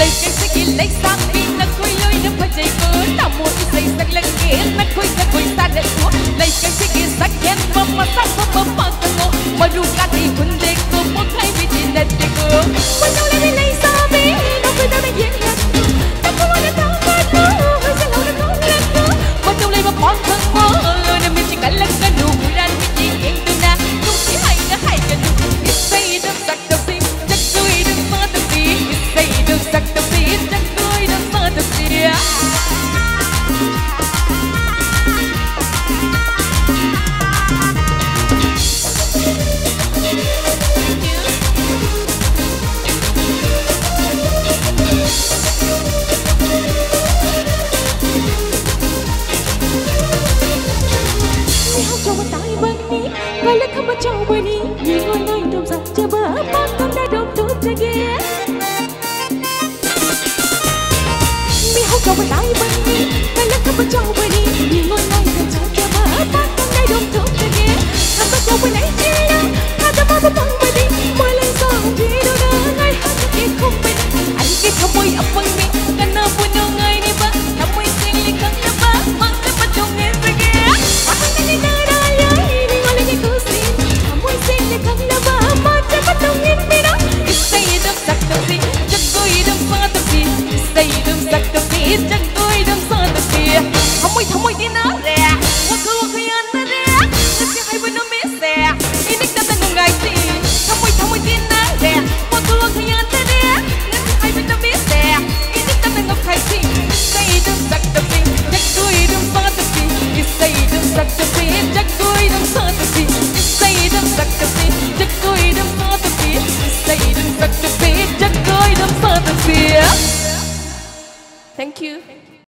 lấy cái sẽ kia lấy sang đi nâng quay lưới nâng phải chạy cứ nào một cái giày sắc lên kia nâng quay xa để xuống lấy cái sẽ kia sắc khen mà sắc mà cơ ngô mà ru cả thì quân đế cơ một hai vị trí đẹp để cơ quân đâu lên lấy xa đi đâu phải đâu để diễn nhạc đâu có ai thắng mà cơ hơi sẽ lâu nó lên cơ quân đâu lên mà bọn thân mơ nên mình chỉ cần lần cái đủ ra mình chỉ yên từ na không chỉ hay nó hay cho đủ ít say đâm sắc đầu tiên chắc tôi đừng mơ đầu tiên ít say đâm sắc đầu tiên chắc tôi đừng mơ đầu tiên Gọi là không có châu bơi đi, nhìn ngôi ngay đồng giặc chờ bờ bắt con đã đồng tốt cho ghé. Mi hậu cầu bên tay bơi đi, gọi là không có châu bơi đi, nhìn ngôi ngay đồng giặc chờ bờ bắt con đã đồng tốt cho ghé. Không có châu bơi này chi đâu, hai ta bao bông bơi đi, bơi lên gió đi đâu đó ngay hai ta kia không bên. Anh kia không bơi ấp bơi mi, cần nào buồn đâu ngay đi ba, không bơi xinh li khăng đi ba, mang cái bắt trong nghe về ghé. Bắt ngay đi nơi đó lấy đi ngồi lên đi cứ xin. Để không là vợ màจะbắt đầu nghiến mi đó ít say đâm sắc đầu tiên chắc tôi đâm xa đầu tiên ít say đâm sắc đầu tiên chắc tôi đâm xa đầu tiên không môi tin nó rẻ qua cứ khi ăn nó rẻ chắc chỉ hay với nó biết rẻ ý định tâm tình ngày gì không môi tin nó rẻ qua cứ khi ăn nó rẻ chắc chỉ hay với nó biết rẻ ý định tâm tình ngày gì ít say đâm sắc đầu tiên chắc tôi đâm xa đầu tiên ít say đâm sắc đầu tiên chắc tôi đâm xa đầu tiên ít say đâm sắc đầu tiên chắc tôi đâm xa đầu tiên say đâm sắc đầu tiên chắc tôi đâm xa đầu tiên. Thank you.